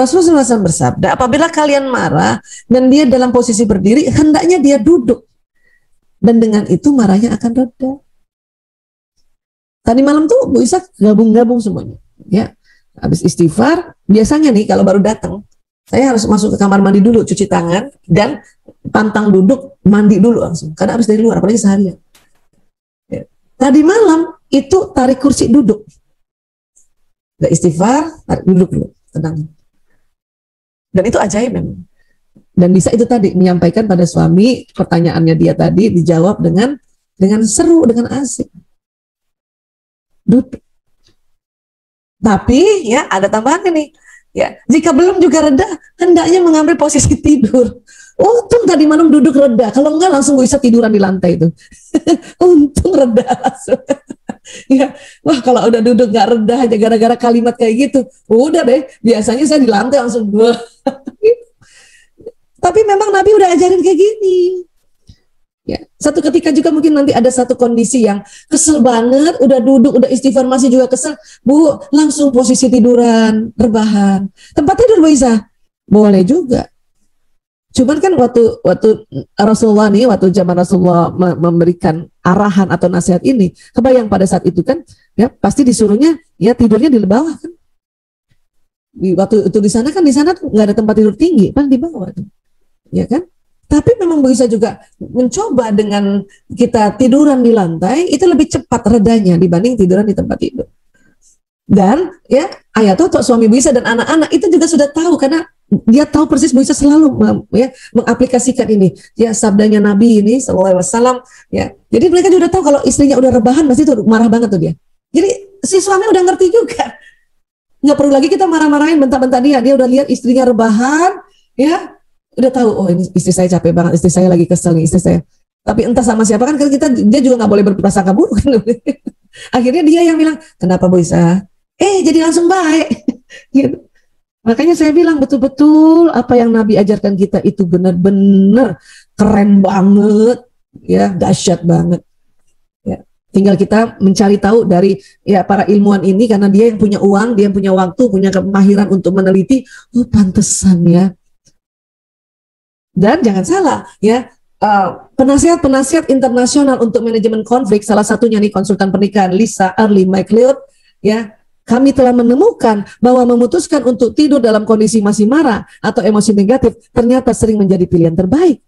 Rasulullah SAW bersabda, apabila kalian marah dan dia dalam posisi berdiri, hendaknya dia duduk. Dan dengan itu marahnya akan reda. Tadi malam tuh Bu Isa gabung-gabung semuanya. Ya, habis istighfar, biasanya nih kalau baru datang, saya harus masuk ke kamar mandi dulu, cuci tangan, dan pantang duduk, mandi dulu langsung. Karena habis dari luar, apalagi seharian. Ya. Tadi malam itu tarik kursi duduk. Gak istighfar, tarik duduk dulu, tenang. Dan itu ajaib memang. Dan bisa itu tadi menyampaikan pada suami pertanyaannya dia tadi dijawab dengan seru, dengan asik. Duduk. Tapi ya ada tambahannya nih. Ya, jika belum juga reda, hendaknya mengambil posisi tidur. Untung tadi malam duduk reda. Kalau enggak langsung bisa tiduran di lantai itu. Untung reda langsung. Ya, wah kalau udah duduk nggak reda aja gara-gara kalimat kayak gitu, udah deh. Biasanya saya di lantai langsung dua. Tapi memang Nabi udah ajarin kayak gini. Ya, satu ketika juga mungkin nanti ada satu kondisi yang kesel banget, udah duduk, udah istighfar masih juga kesel, Bu, langsung posisi tiduran, rebahan. Tempat tidur bisa, boleh juga. Cuman kan waktu Rasulullah nih, waktu zaman Rasulullah memberikan arahan atau nasihat ini, kebayang pada saat itu kan, ya pasti disuruhnya ya tidurnya di bawah kan. Waktu itu di sana nggak ada tempat tidur tinggi, kan di bawah tuh. Ya kan? Tapi memang bisa juga mencoba dengan kita tiduran di lantai itu lebih cepat redanya dibanding tiduran di tempat tidur. Dan ya ayat atau suami Bu Isa dan anak-anak itu juga sudah tahu karena dia tahu persis Bu Isa selalu mengaplikasikan ini. Ya sabdanya Nabi ini sallallahu alaihi wasallam ya. Jadi mereka juga tahu kalau istrinya udah rebahan pasti tuh marah banget tuh dia. Jadi si suami udah ngerti juga. Nggak perlu lagi kita marah-marahin bentak-bentak dia udah lihat istrinya rebahan ya. Udah tahu, oh ini istri saya capek banget, istri saya lagi kesel nih, istri saya. Tapi entah sama siapa kan dia juga nggak boleh berprasangka buruk kan. Akhirnya dia yang bilang, kenapa Bu Isa? Jadi langsung baik. Gitu. Makanya saya bilang betul-betul apa yang Nabi ajarkan kita itu benar-benar keren banget, ya dahsyat banget. Ya. Tinggal kita mencari tahu dari ya para ilmuwan ini karena dia yang punya uang, dia yang punya waktu, punya kemahiran untuk meneliti. Oh pantesan ya. Dan jangan salah, ya penasihat internasional untuk manajemen konflik, salah satunya nih konsultan pernikahan Lisa Early McLeod, ya kami telah menemukan bahwa memutuskan untuk tidur dalam kondisi masih marah atau emosi negatif ternyata sering menjadi pilihan terbaik.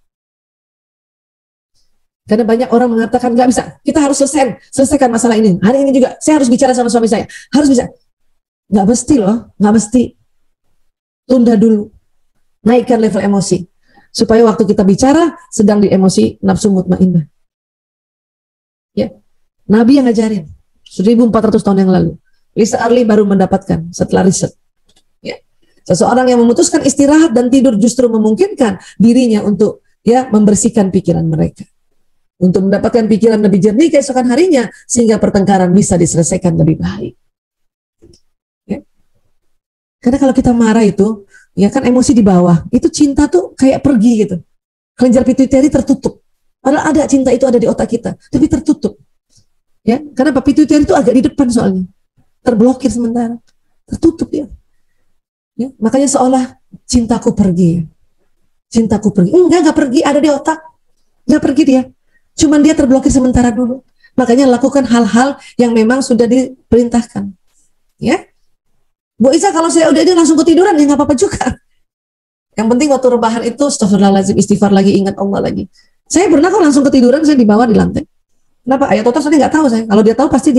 Karena banyak orang mengatakan nggak bisa, kita harus selesaikan masalah ini. Hari ini juga saya harus bicara sama suami saya, harus bisa. Nggak mesti loh, nggak mesti. Tunda dulu, naikkan level emosi. Supaya waktu kita bicara sedang di emosi nafsu mutmainnah. Ya. Nabi yang ngajarin 1400 tahun yang lalu. Lisa Early baru mendapatkan setelah riset. Ya. Seseorang yang memutuskan istirahat dan tidur justru memungkinkan dirinya untuk ya membersihkan pikiran mereka. Untuk mendapatkan pikiran lebih jernih keesokan harinya sehingga pertengkaran bisa diselesaikan lebih baik. Ya. Karena kalau kita marah itu ya kan emosi di bawah, itu cinta tuh kayak pergi gitu. Kelenjar pituitari tertutup. Padahal ada cinta itu ada di otak kita, tapi tertutup. Ya, karena pituitari itu agak di depan soalnya. Terblokir sementara. Tertutup ya. Ya, makanya seolah cintaku pergi. Cintaku pergi. Enggak pergi, ada di otak. Enggak pergi dia. Cuman dia terblokir sementara dulu. Makanya lakukan hal-hal yang memang sudah diperintahkan. Ya. Bu Isa kalau saya udah langsung ketiduran ya nggak apa-apa juga. Yang penting waktu rebahan itu astagfirullahaladzim, istighfar lagi, ingat Allah lagi. Saya pernah kok langsung ketiduran, saya dibawa di lantai. Kenapa? Ayat Toto saya nggak tahu saya. Kalau dia tahu pasti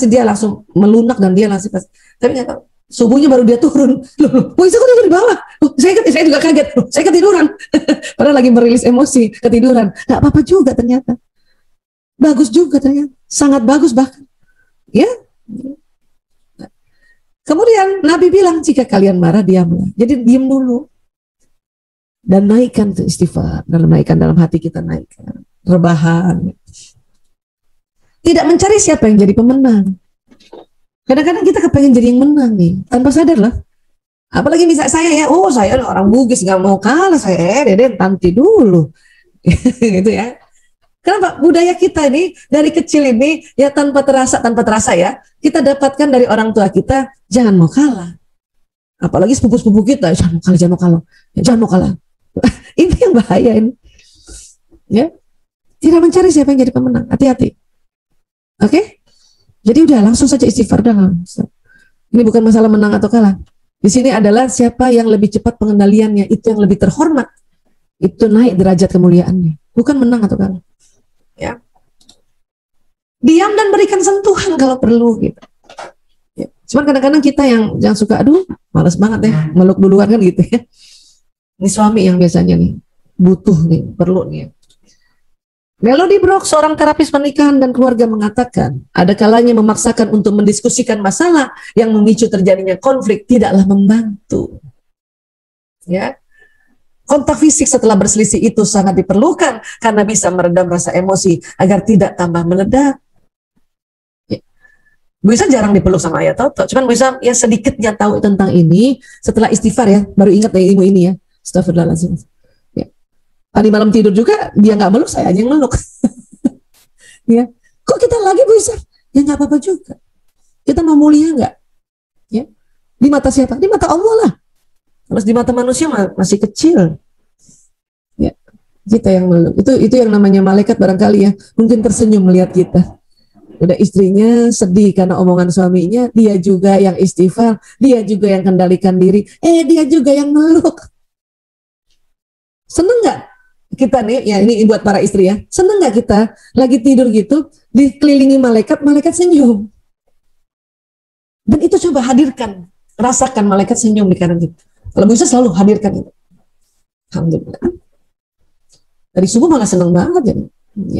dia langsung melunak dan dia langsung tapi nggak tahu. Subuhnya baru dia turun. Bu Isa kok tidur di bawah? Saya juga kaget. Saya ketiduran. Padahal lagi merilis emosi, ketiduran. Nggak apa-apa juga ternyata. Bagus juga ternyata. Sangat bagus bahkan. Ya. Kemudian Nabi bilang, jika kalian marah, diamlah. Jadi diam dulu. Dan naikkan istighfar. Naikkan dalam hati kita, naikkan. Rebahan. Tidak mencari siapa yang jadi pemenang. Kadang-kadang kita kepengen jadi yang menang nih. Tanpa sadar lah. Apalagi bisa saya ya, saya orang Bugis, gak mau kalah. Saya, deden tanti dulu. Gitu ya. Kenapa? Budaya kita ini dari kecil ini ya tanpa terasa ya, kita dapatkan dari orang tua kita, jangan mau kalah. Apalagi sepupu-sepupu kita, jangan mau kalah, jangan mau kalah. Ini yang bahaya ini. Ya, tidak mencari siapa yang jadi pemenang. Hati-hati. Oke? Jadi udah langsung saja istighfar, udah langsung. Ini bukan masalah menang atau kalah. Di sini adalah siapa yang lebih cepat pengendaliannya, itu yang lebih terhormat. Itu naik derajat kemuliaannya. Bukan menang atau kalah. Ya. Diam dan berikan sentuhan kalau perlu gitu. Ya. Cuman kadang-kadang kita yang suka, aduh, malas banget ya, meluk duluan kan gitu ya. Ini suami yang biasanya nih butuh nih, perlu nih. Melody Brock, seorang terapis pernikahan dan keluarga, mengatakan, ada kalanya memaksakan untuk mendiskusikan masalah yang memicu terjadinya konflik tidaklah membantu. Ya. Kontak fisik setelah berselisih itu sangat diperlukan karena bisa meredam rasa emosi agar tidak tambah meledak. Ya. Bu Isa jarang dipeluk sama Ayah Toto, cuman Bu Isa ya sedikitnya tahu tentang ini setelah istighfar ya, baru ingat ya ibu ini ya. Astagfirullahaladzim. Ya. Tadi malam tidur juga dia nggak meluk, saya aja yang meluk. Ya. Kok kita lagi Bu Isa? Ya nggak apa-apa juga. Kita mau mulia nggak? Ya. Di mata siapa? Di mata Allah lah. Terus di mata manusia masih kecil. Ya, kita yang meluk. Itu yang namanya malaikat barangkali ya. Mungkin tersenyum melihat kita. Udah istrinya sedih karena omongan suaminya, dia juga yang istighfar, dia juga yang kendalikan diri, dia juga yang meluk. Seneng nggak kita nih, ya ini buat para istri ya, seneng nggak kita lagi tidur gitu, dikelilingi malaikat, malaikat senyum. Dan itu coba hadirkan, rasakan malaikat senyum di kanan kita. Kalau bisa selalu hadirkan itu. Alhamdulillah. Dari subuh malah seneng banget ya.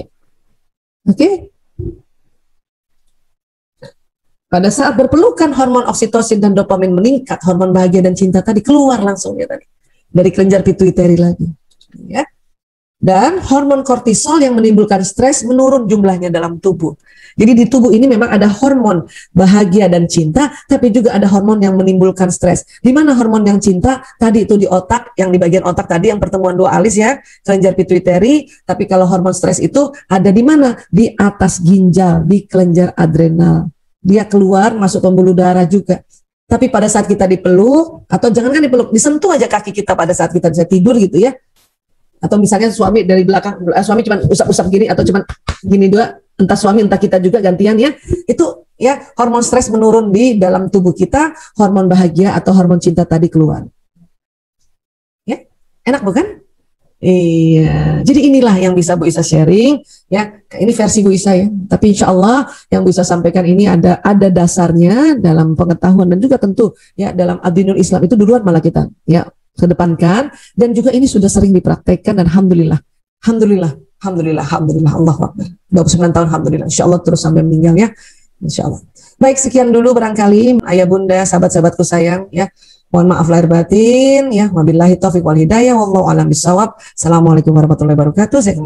Ya. Oke. Pada saat berpelukan, hormon oksitosin dan dopamin meningkat, hormon bahagia dan cinta tadi keluar langsung ya tadi. Dari kelenjar pituitari lagi. Ya. Dan hormon kortisol yang menimbulkan stres menurun jumlahnya dalam tubuh. Jadi di tubuh ini memang ada hormon bahagia dan cinta, tapi juga ada hormon yang menimbulkan stres. Di mana hormon yang cinta? Tadi itu di otak, yang di bagian otak tadi yang pertemuan dua alis ya, kelenjar pituitari. Tapi kalau hormon stres itu ada di mana? Di atas ginjal, di kelenjar adrenal. Dia keluar masuk pembuluh darah juga. Tapi pada saat kita dipeluk, atau jangankan dipeluk, disentuh aja kaki kita pada saat kita bisa tidur gitu ya. Atau misalnya suami dari belakang, suami cuma usap-usap gini atau cuma gini dua, entah suami entah kita juga gantian ya, itu ya hormon stres menurun di dalam tubuh kita, hormon bahagia atau hormon cinta tadi keluar. Ya, enak bukan? Iya, jadi inilah yang bisa Bu Isa sharing ya. Ini versi Bu Isa ya, tapi insya Allah yang Bu Isa sampaikan ini ada dasarnya dalam pengetahuan dan juga tentu ya dalam Adinul Islam itu duluan malah kita ya kedepankan, dan juga ini sudah sering dipraktekkan dan alhamdulillah Allah Akbar 29 tahun alhamdulillah, insya Allah terus sampai meninggal ya, insya Allah. Baik, sekian dulu barangkali ayah bunda sahabat-sahabatku sayang ya, mohon maaf lahir batin ya, wabillahi taufiq wal hidayah, wallahu a'lam bishawab. Assalamualaikum warahmatullahi wabarakatuh.